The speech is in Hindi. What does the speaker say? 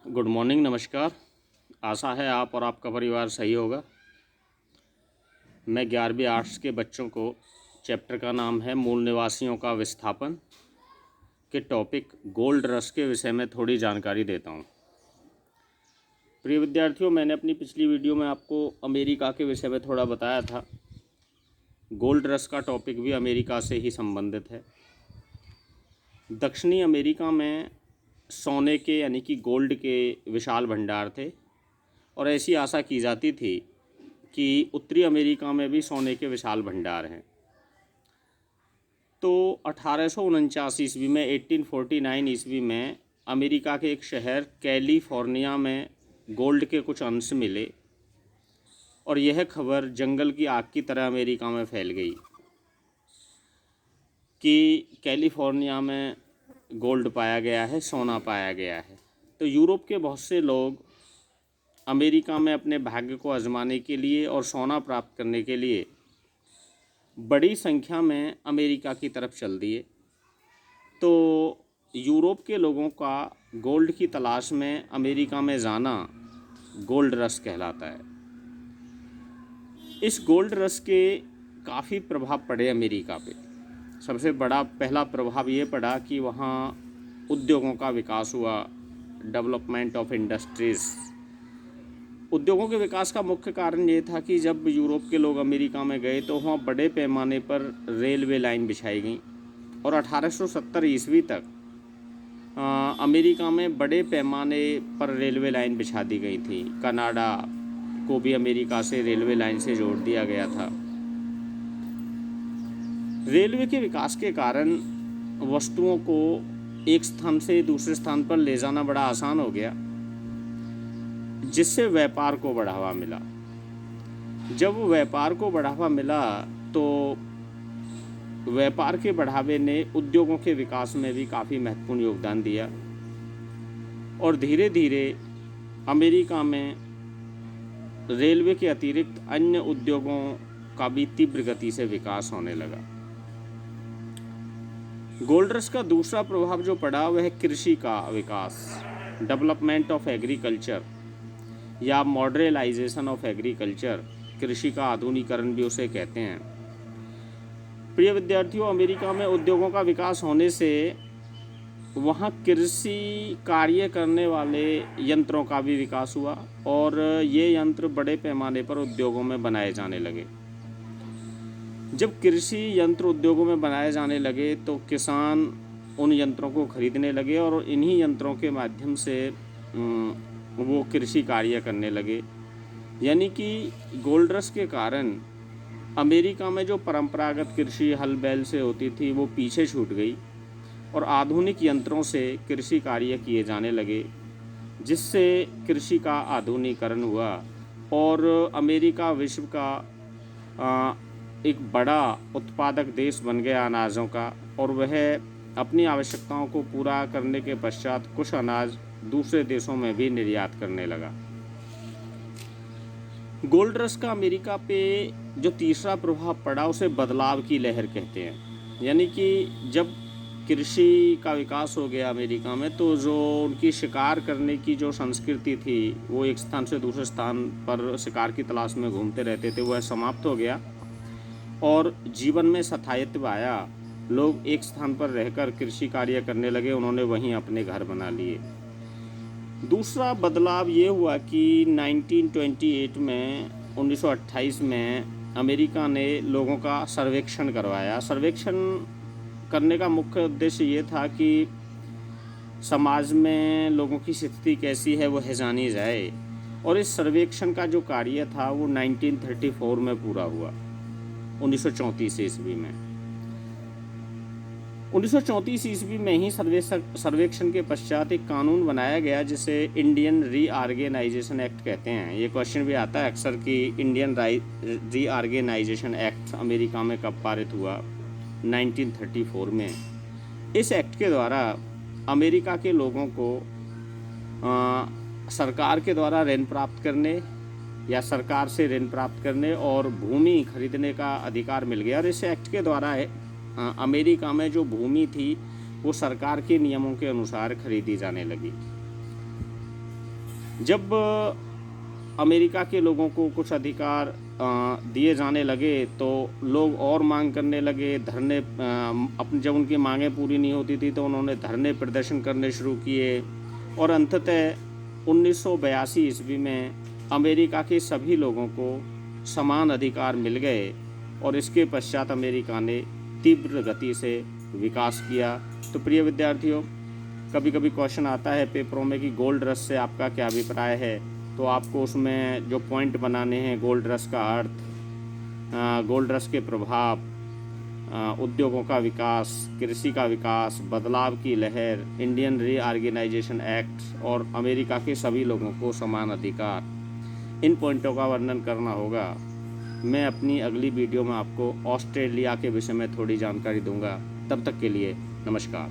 गुड मॉर्निंग, नमस्कार। आशा है आप और आपका परिवार सही होगा। मैं 11वीं आर्ट्स के बच्चों को चैप्टर का नाम है मूल निवासियों का विस्थापन के टॉपिक गोल्ड रश के विषय में थोड़ी जानकारी देता हूँ। प्रिय विद्यार्थियों, मैंने अपनी पिछली वीडियो में आपको अमेरिका के विषय में थोड़ा बताया था। गोल्ड रश का टॉपिक भी अमेरिका से ही संबंधित है। दक्षिणी अमेरिका में सोने के यानी कि गोल्ड के विशाल भंडार थे और ऐसी आशा की जाती थी कि उत्तरी अमेरिका में भी सोने के विशाल भंडार हैं। तो 1849 ईस्वी में 1849 ईस्वी में अमेरिका के एक शहर कैलिफोर्निया में गोल्ड के कुछ अंश मिले और यह खबर जंगल की आग की तरह अमेरिका में फैल गई कि कैलिफोर्निया में गोल्ड पाया गया है, सोना पाया गया है। तो यूरोप के बहुत से लोग अमेरिका में अपने भाग्य को आजमाने के लिए और सोना प्राप्त करने के लिए बड़ी संख्या में अमेरिका की तरफ चल दिए। तो यूरोप के लोगों का गोल्ड की तलाश में अमेरिका में जाना गोल्ड रश कहलाता है। इस गोल्ड रश के काफ़ी प्रभाव पड़े अमेरिका पे। सबसे बड़ा पहला प्रभाव ये पड़ा कि वहाँ उद्योगों का विकास हुआ, डेवलपमेंट ऑफ इंडस्ट्रीज़। उद्योगों के विकास का मुख्य कारण ये था कि जब यूरोप के लोग अमेरिका में गए तो वहाँ बड़े पैमाने पर रेलवे लाइन बिछाई गई और 1870 ईस्वी तक अमेरिका में बड़े पैमाने पर रेलवे लाइन बिछा दी गई थी। कनाडा को भी अमेरिका से रेलवे लाइन से जोड़ दिया गया था। रेलवे के विकास के कारण वस्तुओं को एक स्थान से दूसरे स्थान पर ले जाना बड़ा आसान हो गया, जिससे व्यापार को बढ़ावा मिला। जब व्यापार को बढ़ावा मिला तो व्यापार के बढ़ावे ने उद्योगों के विकास में भी काफ़ी महत्वपूर्ण योगदान दिया और धीरे धीरे अमेरिका में रेलवे के अतिरिक्त अन्य उद्योगों का भी तीव्र गति से विकास होने लगा। गोल्ड रश का दूसरा प्रभाव जो पड़ा वह कृषि का विकास, डेवलपमेंट ऑफ एग्रीकल्चर या मॉडर्नाइजेशन ऑफ एग्रीकल्चर, कृषि का आधुनिकीकरण भी उसे कहते हैं। प्रिय विद्यार्थियों, अमेरिका में उद्योगों का विकास होने से वहाँ कृषि कार्य करने वाले यंत्रों का भी विकास हुआ और ये यंत्र बड़े पैमाने पर उद्योगों में बनाए जाने लगे। जब कृषि यंत्र उद्योगों में बनाए जाने लगे तो किसान उन यंत्रों को खरीदने लगे और इन्हीं यंत्रों के माध्यम से वो कृषि कार्य करने लगे। यानी कि गोल्ड रश के कारण अमेरिका में जो परंपरागत कृषि हल बैल से होती थी वो पीछे छूट गई और आधुनिक यंत्रों से कृषि कार्य किए जाने लगे, जिससे कृषि का आधुनिकीकरण हुआ और अमेरिका विश्व का एक बड़ा उत्पादक देश बन गया अनाजों का और वह अपनी आवश्यकताओं को पूरा करने के पश्चात कुछ अनाज दूसरे देशों में भी निर्यात करने लगा। गोल्ड रश का अमेरिका पे जो तीसरा प्रभाव पड़ा उसे बदलाव की लहर कहते हैं। यानी कि जब कृषि का विकास हो गया अमेरिका में तो जो उनकी शिकार करने की जो संस्कृति थी, वो एक स्थान से दूसरे स्थान पर शिकार की तलाश में घूमते रहते थे, वह समाप्त हो गया और जीवन में स्थायित्व आया। लोग एक स्थान पर रहकर कृषि कार्य करने लगे, उन्होंने वहीं अपने घर बना लिए। दूसरा बदलाव ये हुआ कि 1928 में 1928 में अमेरिका ने लोगों का सर्वेक्षण करवाया। सर्वेक्षण करने का मुख्य उद्देश्य ये था कि समाज में लोगों की स्थिति कैसी है वह जानी जाए और इस सर्वेक्षण का जो कार्य था वो 1934 में पूरा हुआ, 1934 ईस्वी में। 1934 ईस्वी में ही सर्वेक्षण के पश्चात एक कानून बनाया गया जिसे इंडियन रीऑर्गेनाइजेशन एक्ट कहते हैं। ये क्वेश्चन भी आता है अक्सर कि इंडियन रीऑर्गेनाइजेशन एक्ट अमेरिका में कब पारित हुआ? 1934 में। इस एक्ट के द्वारा अमेरिका के लोगों को सरकार के द्वारा ऋण प्राप्त करने या सरकार से ऋण प्राप्त करने और भूमि खरीदने का अधिकार मिल गया और इस एक्ट के द्वारा अमेरिका में जो भूमि थी वो सरकार के नियमों के अनुसार खरीदी जाने लगी। जब अमेरिका के लोगों को कुछ अधिकार दिए जाने लगे तो लोग और मांग करने लगे, धरने अपनी जब उनकी मांगें पूरी नहीं होती थी तो उन्होंने धरने प्रदर्शन करने शुरू किए और अंततः 1982 ईस्वी में अमेरिका के सभी लोगों को समान अधिकार मिल गए और इसके पश्चात अमेरिका ने तीव्र गति से विकास किया। तो प्रिय विद्यार्थियों, कभी कभी क्वेश्चन आता है पेपरों में कि गोल्ड रश से आपका क्या अभिप्राय है, तो आपको उसमें जो पॉइंट बनाने हैं, गोल्ड रश का अर्थ, गोल्ड रश के प्रभाव, उद्योगों का विकास, कृषि का विकास, बदलाव की लहर, इंडियन रीऑर्गेनाइजेशन एक्ट और अमेरिका के सभी लोगों को समान अधिकार, इन पॉइंटों का वर्णन करना होगा। मैं अपनी अगली वीडियो में आपको ऑस्ट्रेलिया के विषय में थोड़ी जानकारी दूंगा। तब तक के लिए नमस्कार।